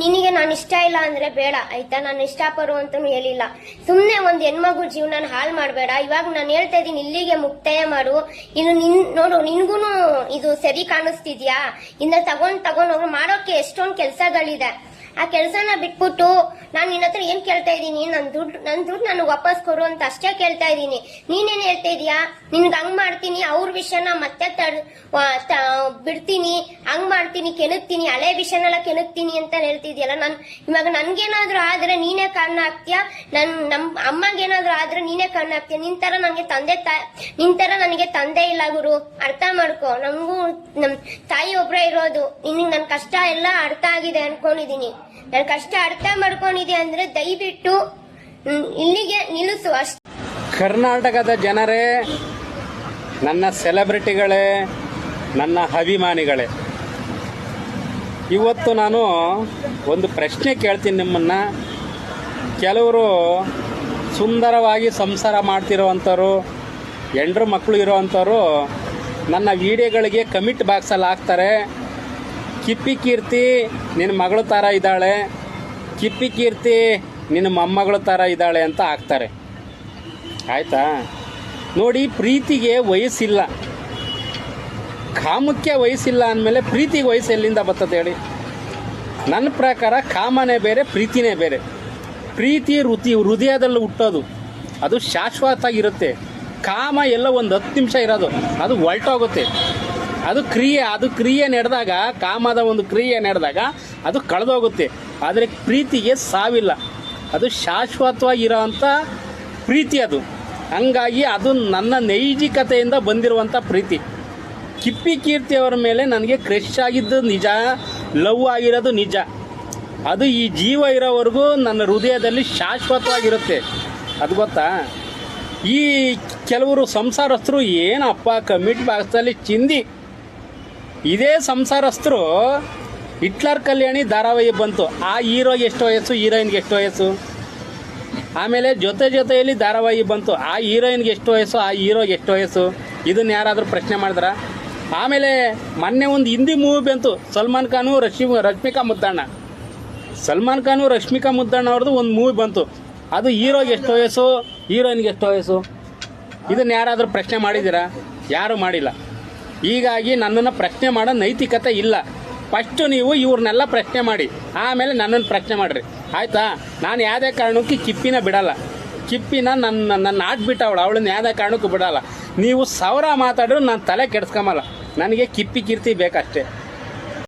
ನಿನಗೆ ನಾನು ಇಷ್ಟ ಇಲ್ಲ ಅಂದ್ರೆ ಬೇಡ ಆಯ್ತಾ, ನಾನು ಇಷ್ಟಪಡು ಅಂತಾನು ಹೇಳಿಲ್ಲ. ಸುಮ್ನೆ ಒಂದ್ ಹೆಣ್ಮಗು ಜೀವನ ಹಾಳು ಮಾಡಬೇಡ. ಇವಾಗ ನಾನು ಹೇಳ್ತಾ ಇದೀನಿ, ಇಲ್ಲಿಗೆ ಮುಕ್ತಾಯ ಮಾಡು. ಇನ್ನು ನೋಡು, ನಿನ್ಗೂನು ಇದು ಸರಿ ಕಾಣಿಸ್ತಿದ್ಯಾ? ಇನ್ನ ತಗೊಂಡ್ ಹೋಗಿ ಮಾಡೋಕೆ ಎಷ್ಟೊಂದ್ ಕೆಲ್ಸಗಳಿದೆ. ಆ ಕೆಲ್ಸನ ಬಿಟ್ಬಿಟ್ಟು ನಾನು ನಿನ್ನ ಹತ್ರ ಏನ್ ಕೇಳ್ತಾ ಇದೀನಿ, ನನ್ ದುಡ್ಡು ನನಗೆ ವಾಪಸ್ ಕೊಡು ಅಂತ ಅಷ್ಟೇ ಕೇಳ್ತಾ ಇದೀನಿ. ನೀನೇನ್ ಹೇಳ್ತಾ ಇದೀಯಾ? ನಿನ್ಗೆ ಹಂಗ್ ಮಾಡ್ತೀನಿ, ಅವ್ರ ವಿಷಯನ ಮತ್ತೆ ಬಿಡ್ತೀನಿ, ಹಂಗ್ ಮಾಡ್ತೀನಿ, ಕೆಣಕ್ತೀನಿ, ಹಳೆ ವಿಷಯನೆಲ್ಲ ಕೆಣಕ್ತೀನಿ ಅಂತ ಹೇಳ್ತಿದ್ಯಲ್ಲ. ಇವಾಗ ನನ್ಗೇನಾದ್ರೂ ಆದ್ರೆ ನೀನೇ ಕಾರಣ ಆಗ್ತೀಯಾ, ನಮ್ ಅಮ್ಮಗೇನಾದ್ರೂ ಆದ್ರೆ ನೀನೇ ಕಾರಣ ಆಗ್ತೀಯ. ನಿನ್ ತರ ನನಗೆ ತಂದೆ ಇಲ್ಲ ಗುರು, ಅರ್ಥ ಮಾಡ್ಕೊ. ನಮಗೂ ನಮ್ ತಾಯಿ ಒಬ್ರೇ ಇರೋದು. ನಿನಗೆ ನನ್ ಕಷ್ಟ ಎಲ್ಲ ಅರ್ಥ ಆಗಿದೆ ಅನ್ಕೊಂಡಿದೀನಿ. ನನ್ ಕಷ್ಟ ಅರ್ಥ ಮಾಡ್ಕೊಂಡಿದೆ ಅಂದ್ರೆ ದಯವಿಟ್ಟು ಇಲ್ಲಿಗೆ ನಿಲ್ಲಿಸು ಅಷ್ಟೇ. ಕರ್ನಾಟಕದ ಜನರೇ, ನನ್ನ ಸೆಲೆಬ್ರಿಟಿಗಳೇ, ನನ್ನ ಅಭಿಮಾನಿಗಳೇ, ಇವತ್ತು ನಾನು ಒಂದು ಪ್ರಶ್ನೆ ಕೇಳ್ತೀನಿ ನಿಮ್ಮನ್ನ. ಕೆಲವರು ಸುಂದರವಾಗಿ ಸಂಸಾರ ಮಾಡ್ತಿರೋವಂಥವ್ರು, ಹೆಂಡ್ರು ಮಕ್ಕಳು ಇರೋವಂಥವ್ರು ನನ್ನ ವಿಡಿಯೋಗಳಿಗೆ ಕಮೆಂಟ್ ಬಾಕ್ಸಲ್ಲಿ ಹಾಕ್ತಾರೆ, ಕಿಪ್ಪಿ ಕೀರ್ತಿ ನಿನ್ನ ಮಗಳ ಥರ ಇದ್ದಾಳೆ, ಕಿಪ್ಪಿ ಕೀರ್ತಿ ನಿನ್ನ ಮೊಮ್ಮಗಳ ಥರ ಇದ್ದಾಳೆ ಅಂತ ಹಾಕ್ತಾರೆ. ಆಯಿತಾ? ನೋಡಿ, ಪ್ರೀತಿಗೆ ವಯಸ್ಸಿಲ್ಲ, ಕಾಮಕ್ಕೆ ವಯಸ್ಸಿಲ್ಲ ಅಂದಮೇಲೆ ಪ್ರೀತಿಗೆ ವಯಸ್ಸು ಎಲ್ಲಿಂದ ಬರ್ತದೆ ಹೇಳಿ? ನನ್ನ ಪ್ರಕಾರ ಕಾಮನೇ ಬೇರೆ, ಪ್ರೀತಿನೇ ಬೇರೆ. ಪ್ರೀತಿ ಹೃದಯದಲ್ಲಿ ಹುಟ್ಟೋದು, ಅದು ಶಾಶ್ವತ ಆಗಿರುತ್ತೆ. ಕಾಮ ಎಲ್ಲ ಒಂದು 10 ನಿಮಿಷ ಇರೋದು, ಅದು ಹೊರಟೋಗುತ್ತೆ. ಅದು ಕ್ರಿಯೆ ನಡೆದಾಗ, ಕಾಮದ ಒಂದು ಕ್ರಿಯೆ ನಡೆದಾಗ ಅದು ಕಳೆದೋಗುತ್ತೆ. ಆದರೆ ಪ್ರೀತಿಗೆ ಸಾವಿಲ್ಲ, ಅದು ಶಾಶ್ವತವಾಗಿರೋ ಅಂಥ ಪ್ರೀತಿ ಅದು. ಹಂಗಾಗಿ ಅದು ನನ್ನ ನೈಜಿಕತೆಯಿಂದ ಬಂದಿರುವಂಥ ಪ್ರೀತಿ. ಕಿಪ್ಪಿ ಕೀರ್ತಿಯವರ ಮೇಲೆ ನನಗೆ ಕ್ರಶ್ ಆಗಿದ್ದು ನಿಜ, ಲವ್ ಆಗಿರೋದು ನಿಜ. ಅದು ಈ ಜೀವ ಇರೋವರೆಗೂ ನನ್ನ ಹೃದಯದಲ್ಲಿ ಶಾಶ್ವತವಾಗಿರುತ್ತೆ. ಅದು ಗೊತ್ತಾ? ಈ ಕೆಲವರು ಸಂಸಾರಸ್ಥರು ಏನಪ್ಪ ಕಮಿಟ್ ಬಾಕ್ಸಲ್ಲಿ ಚಿಂದಿ. ಇದೇ ಸಂಸಾರಸ್ಥರು ಹಿಟ್ಲರ್ ಕಲ್ಯಾಣಿ ಧಾರಾವಾಹಿ ಬಂತು, ಆ ಹೀರೋಗೆ ಎಷ್ಟು ವಯಸ್ಸು, ಹೀರೋಯಿನ್ಗೆ ಎಷ್ಟು ವಯಸ್ಸು. ಆಮೇಲೆ ಜೊತೆಯಲ್ಲಿ ಧಾರಾವಾಹಿ ಬಂತು, ಆ ಹೀರೋಯಿನ್ಗೆ ಎಷ್ಟು ವಯಸ್ಸು, ಆ ಹೀರೋಗೆ ಎಷ್ಟು ವಯಸ್ಸು. ಇದನ್ನು ಯಾರಾದರೂ ಪ್ರಶ್ನೆ ಮಾಡಿದ್ರ? ಆಮೇಲೆ ಮೊನ್ನೆ ಒಂದು ಹಿಂದಿ ಮೂವಿ ಬಂತು, ಸಲ್ಮಾನ್ ಖಾನು ರಶ್ಮಿಕಾ ಮುದ್ದಣ್ಣ ಅವ್ರದ್ದು ಒಂದು ಮೂವಿ ಬಂತು. ಅದು ಹೀರೋಗೆ ಎಷ್ಟು ವಯಸ್ಸು, ಹೀರೋಯಿನ್ಗೆ ಎಷ್ಟು ವಯಸ್ಸು. ಇದನ್ನು ಯಾರಾದರೂ ಪ್ರಶ್ನೆ ಮಾಡಿದ್ದೀರಾ? ಯಾರೂ ಮಾಡಿಲ್ಲ. ಹೀಗಾಗಿ ನನ್ನನ್ನು ಪ್ರಶ್ನೆ ಮಾಡೋ ನೈತಿಕತೆ ಇಲ್ಲ. ಫಸ್ಟು ನೀವು ಇವ್ರನ್ನೆಲ್ಲ ಪ್ರಶ್ನೆ ಮಾಡಿ, ಆಮೇಲೆ ನನ್ನನ್ನು ಪ್ರಶ್ನೆ ಮಾಡಿರಿ, ಆಯಿತಾ? ನಾನು ಯಾವುದೇ ಕಾರಣಕ್ಕೂ ಕಿಪ್ಪಿನ ಬಿಡಲ್ಲ. ಕಿಪ್ಪಿನ ನನ್ನ ಆಡ್ಬಿಟ್ಟವಳು, ಅವಳನ್ನ ಯಾವುದೇ ಕಾರಣಕ್ಕೂ ಬಿಡಲ್ಲ. ನೀವು 1000 ಮಾತಾಡಿದ್ರು ನಾನು ತಲೆ ಕೆಡಿಸ್ಕೊಂಬಲ್ಲ. ನನಗೆ ಕಿಪ್ಪಿ ಕೀರ್ತಿ ಬೇಕಷ್ಟೇ.